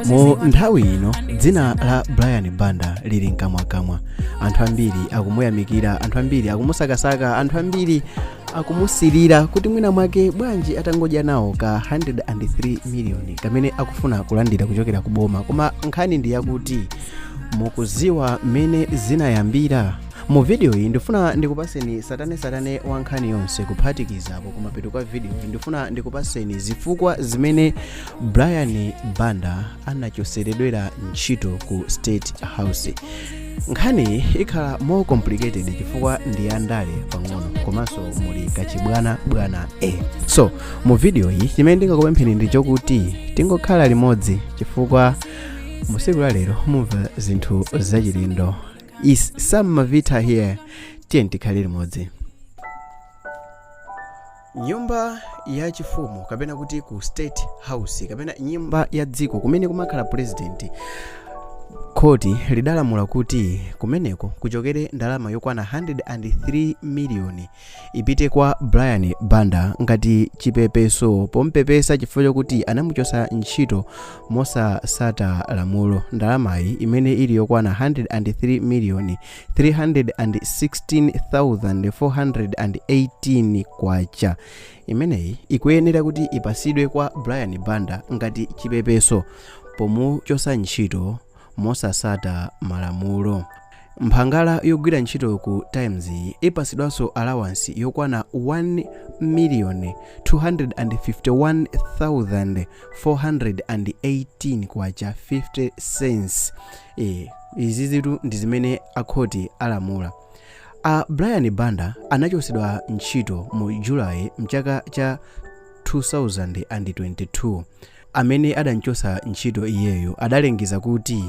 Mu nthawi ino dzina la Brian Banda lili mkamwakamwa. Anthu ambiri akumuyamikira, anthu ambiri akumusakasaka, anthu ambiri akumusirira kuti mwina mwake bwanji atangodya nawo ka 103 million kamene akufuna kulandira kuchokera ku boma. Koma nkhani ndi yakuti mukuziwa mmene zinayambira. Mu video iyi ndifuna ndikupaseni satane wa nkhani yonse kuphatikizapo kumapeto kwa video iyi ndifuna ndikupaseni zifukwa zimene Brian Banda anachoseredwera ntchito ku State House. Nkhani ikhala more complicated chifukwa ndi yandale pang'ono komanso muli kachibwana so mu video iyi chimene ndingakupempheni ndi chokuti tingokhala limodzi chifukwa musiku la lero mumva zinthu zachilendo. Is some mavita here tikhale limodzi. Nyumba ya chifumu kapena kuti ku State House kapena nyumba ya dziko kumene kumakhala president, koti lidalamula kuti kumeneko kuchokere ndalama yokwana 103 million ipite kwa Brian Banda ngati chipepeso pompepesa chifukwa chokuti anamuchosa ntchito mosasata lamulo. Ndalamayi imene ili yokwana 103 million 316,418 kwacha imeneyi ikuyenera kuti ipasidwe kwa Brian Banda ngati chipepeso pomuchosa ntchito mosasata malamulo. Mphangala yogwira ntchito ku Times ipasidwanso allowance yokwana 1,251,418 kwacha 50 cents. Izi zitu ndi zimene akhoti alamula. Brian Banda anachosedwa ntchito mu July mchaka cha 2022. Amene adanchosa ntchito iyeyo adalengeza kuti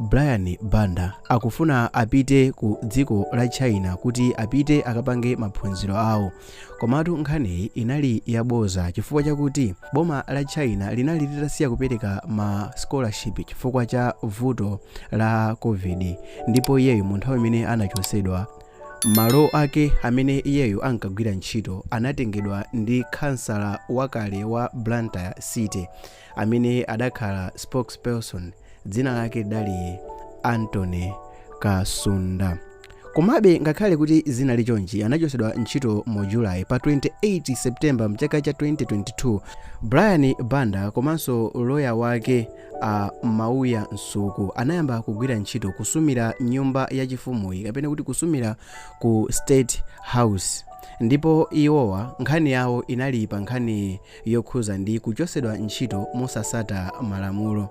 Brian Banda akufuna apite ku dziko la China kuti apite akapange maphunziro awo. Komatu nkhani inali yaboza chifukwa chakuti boma la China linali litasiya kupereka ma scholarship chifukwa cha vuto la COVID, ndipo iyeyo mu nthawi imene anachosedwa malo ake amene iyeyo ankagwira ntchito anatengedwa ndi kansala wakale wa Blantyre City amene adakhala spokesperson, dzina lake dali Anthony Kasunda. Komabe ngakhale kuti zina lichonchi anachosedwa ntchito mu July pa 28 September mchaka cha 2022. Brian Banda komanso lawyer wake Mauya Nsuku anayamba kugwira ntchito kusumira nyumba ya chifumuyi kapena kuti kusumira ku State House, ndipo iwowa nkhani yawo inali pa nkhani yokhuza ndi kuchosedwa ntchito mosasata malamulo.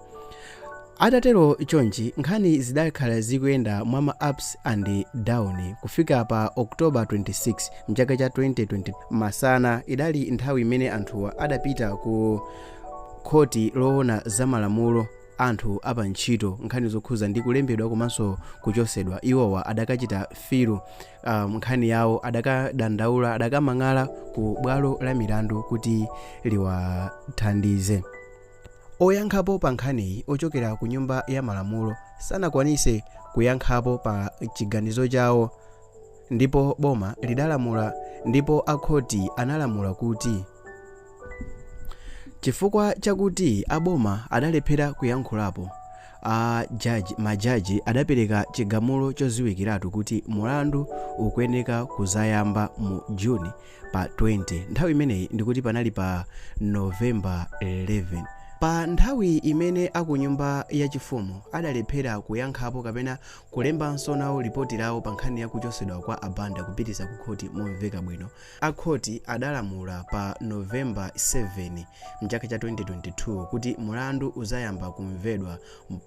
Atatero chonchi nkhani zidakhala zikuyenda mwa ma ups and down kufika pa October 26 mchaka cha 2020 masana idali nthawi imene anthuwa adapita ku khoti loona za malamulo anthu apa ntchito nkhani zokhuza ndi kulembedwa komanso kuchosedwa. Iwowa adakachita filu nkhani yawo adakadandaula adakamang'ala ku bwalo la milandu kuti liwathandize. Oyankhapo pa nkhaniyi ochokera ku nyumba ya malamulo sanakwanise kuyankhapo pa chiganizo chawo, ndipo boma lidalamula, ndipo akhoti analamula kuti chifukwa chakuti aboma adalephera kuyankhulapo, majaji adapereka chigamulo choziwikiratu kuti mulandu ukuyeneka kuzayamba mu Juni pa 20. Nthawi imeneyi ndikuti panali pa November 11. Pa nthawi imene akunyumba ya chifumu adalephera kuyankhapo kapena kulembanso nawo ripoti lawo pa nkhani ya kuchosedwa kwa Banda kupitisa ku khoti momveka bwino, akhoti adalamula pa November 7 mchaka cha 2022 kuti mulandu uzayamba kumvedwa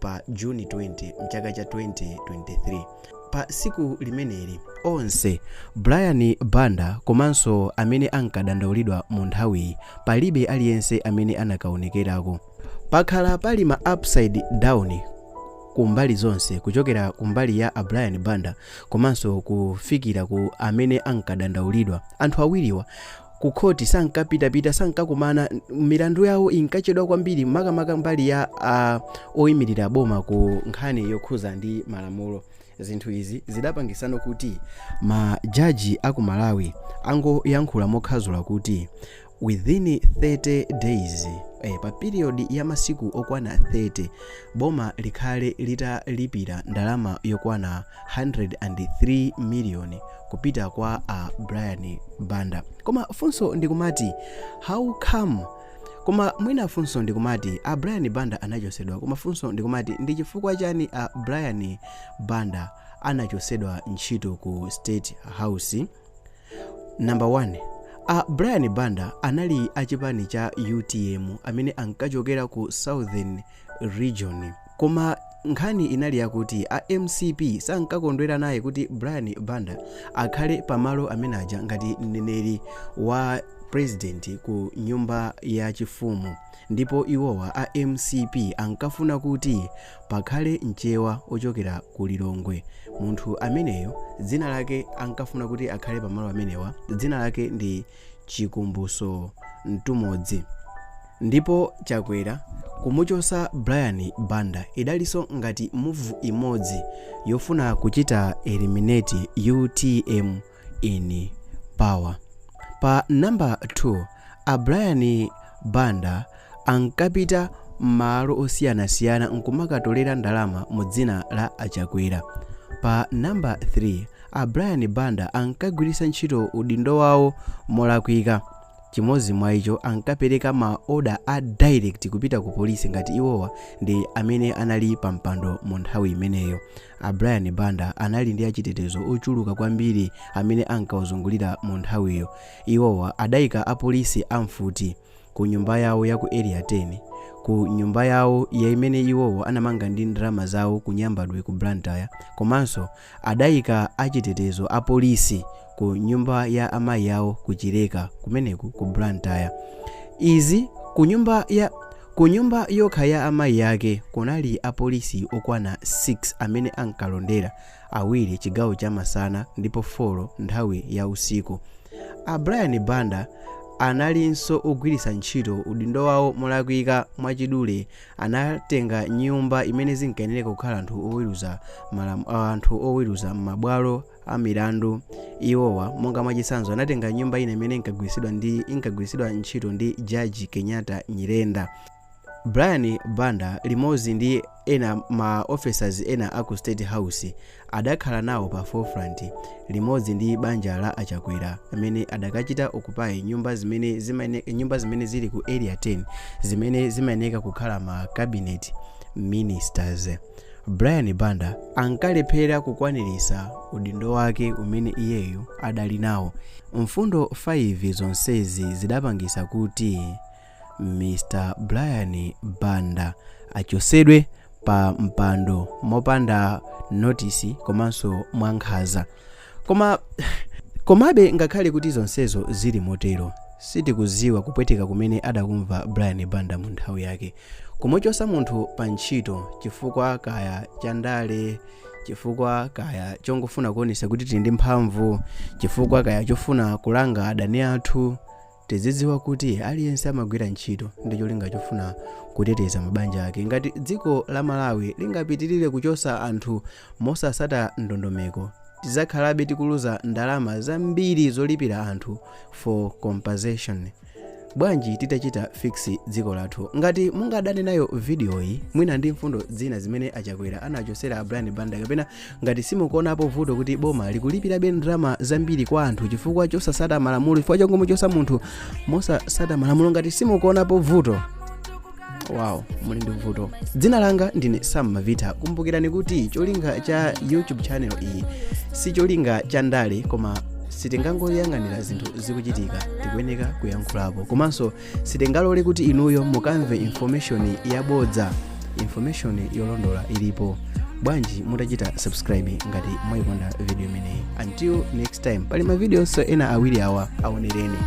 pa Juni 20 mchaka cha 2023. Pa siku limeneli onse Brian Banda komanso amene ankadandaulidwa mu nthawi palibe aliyense amene anakaonekerako. Pakhala pali ma upside down kumbali zonse kuchokera kumbali ya Brian Banda komanso kufikira ku amene ankadandaulidwa. Anthu awiriwa ku khoti sankapita sankakumana, milandu yawo inkachedwa kwambiri makamaka mbali ya oyimirira boma ku nkhani yokhuza ndi malamulo. Zinthu izi zidapangisano kuti majaji aku Malawi angoyankhula mokhazula kuti within 30 days pa period ya masiku okwana 30 boma likhale litalipira ndalama yokwana 103 million kupita kwa Brian Banda. Koma funso ndikumati how come, koma mwina funso ndikumati Brian Banda anachosedwa, koma funso ndikumati ndi chifukwa chani Brian Banda anachosedwa ntchito ku State House? Number 1, Brian Banda anali achipani cha UTM amene ankachokera ku Southern Region, koma nkhani inali yakuti MCP sankakondwera naye kuti Brian Banda akhale pamalo amene aja ngati mneneri wa president ku nyumba ya chifumu, ndipo iwowa MCP ankafuna kuti pakhale mchewa ochokera ku Lilongwe. Munthu ameneyo dzina lake ankafuna kuti akhale pamalo amenewa, dzina lake ndi Chikumbuso Mtumodzi, ndipo chakwera kumuchosa Brian Banda idalinso ngati move imodzi yofuna kuchita eliminate UTM in power. Pa number 2, Brian Banda ankapita malo osiyanasiyana nkumakatolera ndalama mu dzina la achakwera. Pa number 3, Brian Banda ankagwiritsa ntchito udindo wawo molakwika. Chimodzi mwa icho ankapereka ma order a direct kupita ku polisi ngati iwowa ndi amene anali pampando mu nthawi imeneyo. Brian Banda anali ndi achitetezo ochuluka kwambiri amene ankawazungulira mu nthawiyo. Iwowa adayika apolisi amfuti ku nyumba yawo ya ku area 10, ku nyumba yawo ya imene iwowa anamanga ndi ndalama zawo ku Nyambadwe ku Blantyre, komanso adayika achitetezo apolisi ku nyumba ya amayi yawo ku Chileka kumeneku ku Blantyre. Izi ku nyumba yokha ya amayi yake kunali apolisi okwana 6 amene ankalondera, 2 chigawo cha masana ndipo 4 nthawi ya usiku. Brian Banda analinso ogwiritsa ntchito udindo wawo molakwika mwachidule. Anatenga nyumba imene zinkayenera kukhala anthu oweruza mabwalo a milandu. Iwowa monga mwachisanzo anatenga nyumba ina imene inkagwiritsidwa ntchito ndi Judge Kenyatta Nyirenda. Brian Banda limodzi ndi ena ma officers ena aku State House adakhala nawo pa forefront limodzi ndi banja la achakwera amene adakachita occupy nyumba zimene zili ku area 10 zimene zimayeneka kukhala ma cabinet ministers. Brian Banda ankalephera kukwanirisa udindo wake umene iyeyo adali nawo. Mfundo 5 zonsezi zidapangisa kuti Mr. Brian Banda achosedwe pa mpando mopanda notice komanso mwankhaza. Komabe ngakhale kuti zonsezo zili motero, sitikuziwa kupweteka kumene adakumva Brian Banda mu nthawi yake. Kumuchosa munthu pa ntchito chifukwa kaya chandale, chifukwa kaya chongofuna kuonesa kuti tili ndi mphamvu, chifukwa kaya chofuna kulanga adani athu, tizidziwa kuti aliyense amagwira ntchito ndi cholinga chofuna kuteteza mabanja ake. Ngati dziko la Malawi lingapitirire kuchosa anthu mosasata ndondomeko, tizakhalabe tikuluza ndalama zambiri zolipira anthu for compensation. Bwanji titachita fix dziko lathu. Ngati mungadane nayo video iyi mwina ndi mfundo zina zimene achakwera anachosera Brian Banda, kapena ngati simukuonapo vuto kuti boma likulipira ndalama zambiri kwa anthu chifukwa chosasata malamulo, chifukwa chongomuchosa munthu mosasata malamulo, ngati simukuonapo vuto, wow, muli ndi vuto. Dzina langa ndine Sam Mavita. Kumbukirani kuti cholinga cha YouTube channel iyi si cholinga cha ndale, koma sitingangoyang'anira zinthu zikuchitika, tikuyeneka kuyankhulapo. Komanso sitingalole kuti inuyo mukamve information yabodza, information yolondola ilipo. Bwanji mutachita subscribe ngati mwayikonda video imeneyi. Until next time, pali ma videos ena awiri awa aonereni.